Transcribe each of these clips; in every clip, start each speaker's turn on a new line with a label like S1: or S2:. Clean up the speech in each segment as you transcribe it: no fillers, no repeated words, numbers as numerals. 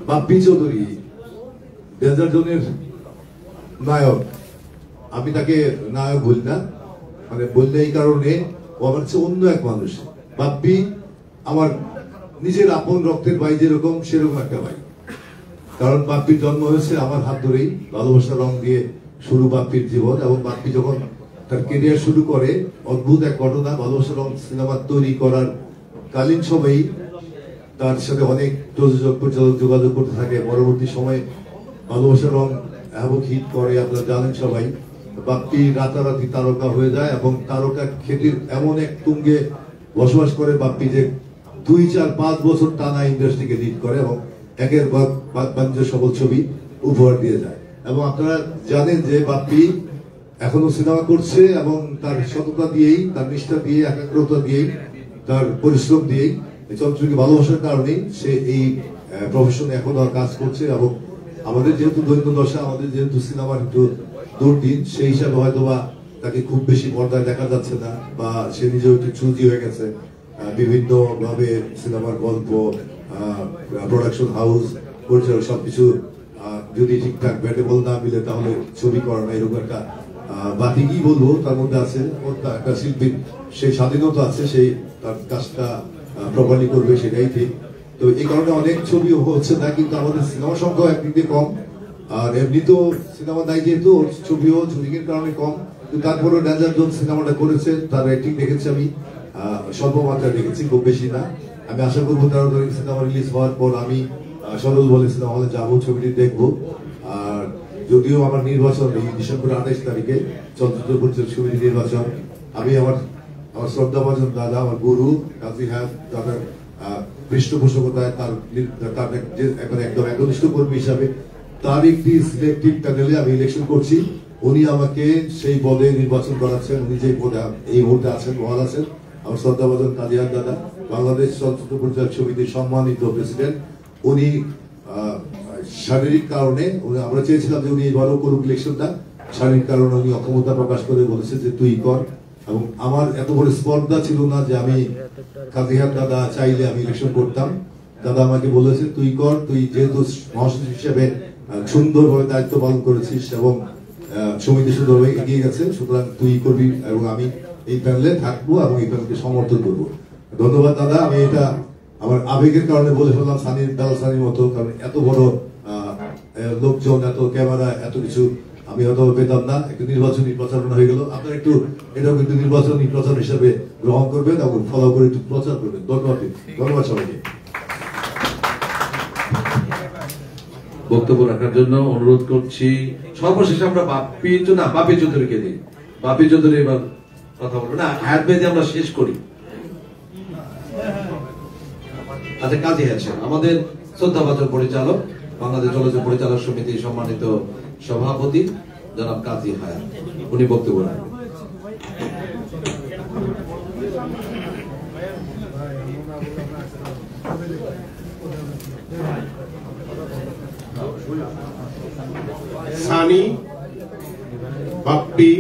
S1: Bappi Chowdhury danger জোনের নায়ক। আমি তাকে নায়ক বলি না, মানে বললে এই কারণে ও আমার হচ্ছে অন্য এক মানুষ। বাপ্পি আমার নিজের আপন রক্তের ভাই, যেরকম সেরকম একটা ভাই। কারণ বাপ্পির জন্ম হয়েছে আমার হাত ধরেই, ভালোবাসা রং দিয়ে শুরু বাপ্পির জীবন। এবং বাপ্পি যখন তার কেরিয়ার শুরু করে, অদ্ভুত এক ঘটনা, ভালোবাসা রং সিনেমা তৈরি করার কালীন সময়েই তার সাথে অনেক প্রযোজক পরিচালক যোগাযোগ করতে থাকে। পরবর্তী সময়ে ভালোবাসা রং এবং হিট করে, আপনারা জানেন সবাই। বাপ্পি রাতারাতি তারকা হয়ে যায় এবং তারকা খ্যাতির এমন এক তুঙ্গে বসবাস করে বাপ্পি যে 2, 4, 5 বছর টানা ইন্ডাস্ট্রিকে লিড করে এবং একের বাণিজ্য সফল ছবি উপহার দিয়ে যায়। এবং আপনারা জানেন যে বাপ্পি এখনো সিনেমা করছে এবং তার সততা দিয়েই, তার নিষ্ঠা দিয়ে, একাগ্রতা দিয়েই, তার পরিশ্রম দিয়েই, চলচ্চিত্রকে ভালোবাসার কারণেই সে এই প্রফেশনে এখনো কাজ করছে। এবং আমাদের যেহেতু দৈন্য দশা, আমাদের যেহেতু সিনেমার একটু দুর্দিন, সেই হিসাবে হয়তো বা তাকে খুব বেশি পর্দায় দেখা যাচ্ছে না, বা সে নিজেও একটু চুজি হয়ে গেছে। বিভিন্ন ভাবে সিনেমার গল্প, প্রোডাকশন হাউস, পরিচালক সবকিছু যদি ঠিকঠাক ব্যাটেবল না মিলে তাহলে ছবি করা না, এরকম একটা বাকি কি বলবো তার মধ্যে আছে। একটা শিল্পীর সেই স্বাধীনতা আছে, সেই তার কাজটা প্রপারলি করবে, সেটাই ঠিক। তো এই কারণে অনেক ছবি হচ্ছে না, কিন্তু আমাদের সিনেমা সংখ্যা একদিক দিয়ে কম। আর এমনি তো সিনেমা নাই যেহেতু, ছবিও শুটিংয়ের কারণে কম। কিন্তু তারপরেও ডেঞ্জার জোন সিনেমাটা করেছে, তার রেটিং দেখেছি আমি, স্বল্প মাত্রায় দেখেছি, খুব বেশি না। আমি আশা করবো 13 তারিখ সিনেমা রিলিজ হওয়ার পর আমি সরল বলে সিনেমা হলে যাবো, ছবিটি দেখবো। আর যদিও আমার নির্বাচন এই ডিসেম্বর 28 তারিখে চলচ্চিত্র পরিচালক সমিতি নির্বাচন, আমি আমার শ্রদ্ধাভাজন দাদা, আমার গুরু কাজী হায়াত দাদার পৃষ্ঠপোষকতায়, তার একদম একনিষ্ঠ কর্মী হিসাবে তার একটি সিলেক্টিভ প্যানেলে আমি ইলেকশন করছি। উনি আমাকে সেই পদে নির্বাচন করাচ্ছেন। উনি যে পদে এই মুহূর্তে আছেন, মহাল আছেন, আমার শ্রদ্ধাভাজন কাজী হায়াত দাদা, বাংলাদেশ চলচ্চিত্র পরিচালক সমিতির সম্মানিত প্রেসিডেন্ট। উনি শারীরিক কারণে, আমরা চেয়েছিলাম যে উনি এবারও করুক ইলেকশনটা, শারীরিক কারণে উনি অক্ষমতা প্রকাশ করে বলেছে যে তুই কর। এবং আমার এত বড় স্পর্ধা ছিল না যে আমি কাজী হায়াত দাদা চাইলে আমি ইলেকশন করতাম। দাদা আমাকে বলেছে তুই কর, তুই যেহেতু মহাসচিব হিসেবে সুন্দরভাবে দায়িত্ব পালন করেছিস এবং সমিতি সুন্দরভাবে এগিয়ে গেছে, সুতরাং তুই করবি এবং আমি এই প্যানেলে থাকবো এবং এই প্যানেলকে সমর্থন করবো। ধন্যবাদ দাদা। আমি এটা আমার আবেগের কারণে বলে ফেললাম, সানির মতো, কারণ এত বড় লোকজন, এত ক্যামেরা, এত কিছু আমি হয়তো পেতাম না। একটু নির্বাচনী প্রচারণা হয়ে গেল। আপনারা একটু এটাও কিন্তু নির্বাচনী প্রচার হিসেবে গ্রহণ করবেন এবং ফলো করে একটু প্রচার করবেন। ধন্যবাদ, ধন্যবাদ সবাইকে।
S2: বক্তব্য রাখার জন্য অনুরোধ করছি। সর্বশেষে আমরা বাপ্পি চৌধুরীকে দিই। বাপ্পি চৌধুরী এবার কথা বলবো না, হায়াত ভাই আমরা শেষ করি। আচ্ছা, কাজী আছেন আমাদের শ্রদ্ধাভাজন পরিচালক, বাংলাদেশ চলচ্চিত্র পরিচালক সমিতির সম্মানিত সভাপতি জনাব কাজী হায়াত, উনি বক্তব্য রাখবেন।
S3: সানি, বাপ্পি,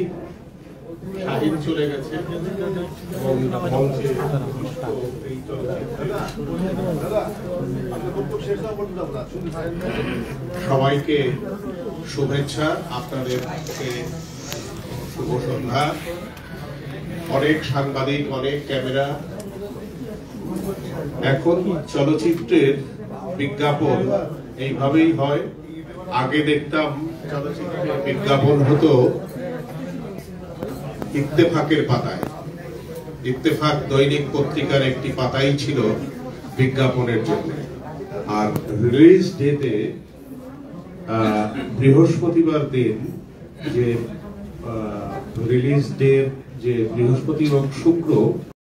S3: শাহিন চলে গেছে সবাইকে শুভেচ্ছা, আপনাদেরকে শুভ সন্ধ্যা। অনেক সাংবাদিক, অনেক ক্যামেরা। এখন চলচ্চিত্রের বিজ্ঞাপন এইভাবেই হয়। আগে দেখতাম চলচ্চিত্রের বিজ্ঞাপন হতো ইত্তেফাকের পাতায়। ইত্তেফাক দৈনিক পত্রিকার একটি পাতাই ছিল বিজ্ঞাপনের জন্য। আর রিলিজ ডেতে বৃহস্পতিবার দিন, যে রিলিজ ডে যে বৃহস্পতি এবং শুক্র,